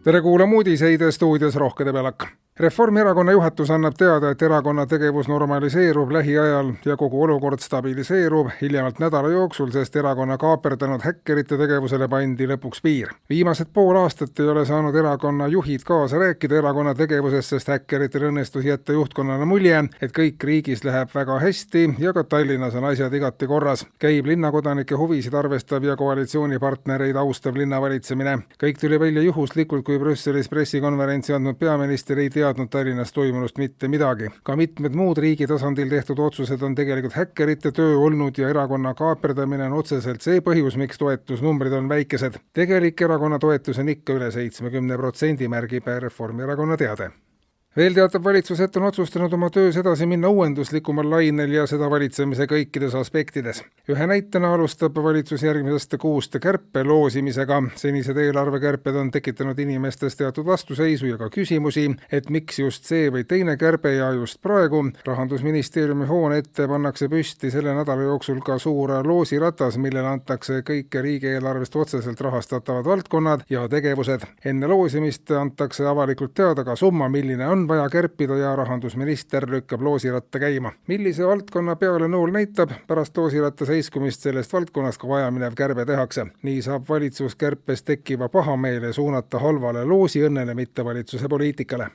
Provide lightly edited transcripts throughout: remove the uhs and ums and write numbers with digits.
Tere kuulama uudiseid, stuudios Rohke Debelak. Reformierakonna juhatus annab teada, et erakonna tegevus normaliseerub lähiajal ja kogu olukord stabiliseerub hiljemalt nädala jooksul, sest erakonna kaaperdanud häkkerite tegevusele pandi lõpuks piir. Viimased pool aastat ei ole saanud erakonna juhid kaasa rääkida erakonna tegevusest, sest häkkeritel õnnestus jätta juhtkonnale mulje, et kõik riigis läheb väga hästi ja ka Tallinnas on asjad igati korras. Käib linnakodanike huvisid arvestav ja koalitsioonipartnereid austav linnavalitsemine. Kõik tuli välja juhuslikult, kui Brüsselis pressikonverentsi andnud peaminister ei teadnud Tallinnas toimunust mitte midagi. Ka mitmed muud riigi tasandil tehtud otsused on tegelikult häkkerite töö olnud ja erakonna kaaperdamine on otseselt see põhjus, miks toetusnumbrid on väikesed. Tegelik erakonna toetus on ikka üle 70%, märgib Reformierakonna teade. Veel teatab valitsus, et on otsustanud oma töös edasi minna uuenduslikumal lainel ja seda valitsemise kõikides aspektides. Ühe näitena alustab valitsus järgmisest kuust kärpe loosimisega. Senised eelarvekärped on tekitanud inimestes teatud vastuseisu ja ka küsimusi, et miks just see või teine kärbe ja just praegu. Rahandusministeeriumi hoone ette pannakse püsti selle nädala jooksul ka suur loosiratas, millele antakse kõik riigieelarvest otseselt rahastatavad valdkonnad ja tegevused. Enne loosimist antakse avalikult teada ka summa, milline on vaja kärpida ja rahandusminister lükkab loosiratta käima. Millise valdkonna peale nool näitab, pärast loosiratta seiskumist sellest valdkonnast ka vajaminev kärbe tehakse. Nii saab valitsus kärpes tekkiva pahameele suunata halvale loosiõnnele, mitte valitsuse poliitikale.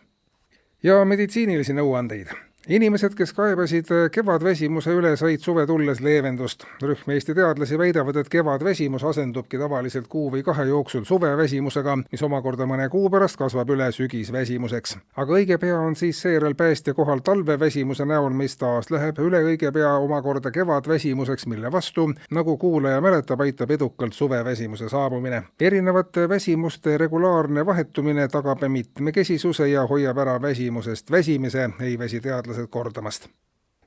Ja meditsiinilisi nõuandeid. Inimesed, kes kaebasid kevadväsimuse üle, said suve tulles leevendust. Rühm Eesti teadlasi väidavad, et kevadväsimus asendubki tavaliselt 1 või 2 jooksul suveväsimusega, mis omakorda mõne kuu pärast kasvab üle sügisväsimuseks. Aga õige pea on siis seejärel päästja kohal talveväsimuse näol, mis taas läheb üle õige pea omakorda kevadväsimuseks, mille vastu, nagu kuulaja mäletab, aitab edukalt suveväsimuse saabumine. Erinevate väsimuste regulaarne vahetumine tagab mitmekesisuse ja hoiab ära väsimusest väsimise, ei väsi teadlased kordamast.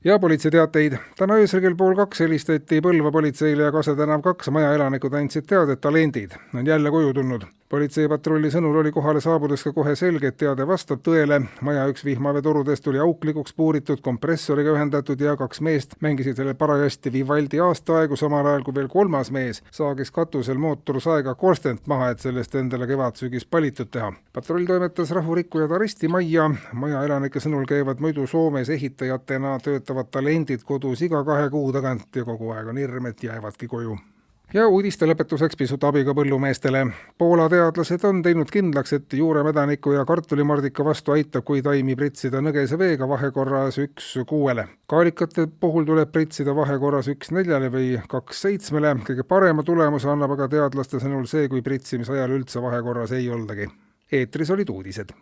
Ja politseiteateid. Täna öösel kell 1:30 helistati Põlva politseile ja Kase tänav 2 majaelanikud andsid teada, et talendid on jälle koju tulnud. Politseipatrulli sõnul oli kohale saabudes ka kohe selge, et teade vastab tõele. Maja üks vihmaveetorudest oli auklikuks puuritud, kompressoriga ühendatud ja 2 meest mängisid selle parajasti Vivaldi aastaaegu, samal ajal kui veel 3. mees saagis katusel mootorsaega korstent maha, et sellest endale kevadsügis palitud teha. Patrull toimetas rahurikkujad arestimajja. Maja elanike sõnul käivad muidu Soomes ehitajatena töötavad talendid kodus iga 2 kuu tagant ja kogu aeg on hirm, et jäävadki koju. Ja uudiste lõpetuseks pisut abiga põllumeestele. Poola teadlased on teinud kindlaks, et juuremädaniku ja kartulimardika vastu aitab, kui taimi pritsida nõgese veega vahekorras 1:6. Kaalikate puhul tuleb pritsida vahekorras 1:4 või 2:7. Kõige parema tulemuse annab aga teadlaste sõnul see, kui pritsimise ajal üldse vahekorras ei oldagi. Eetris olid uudised.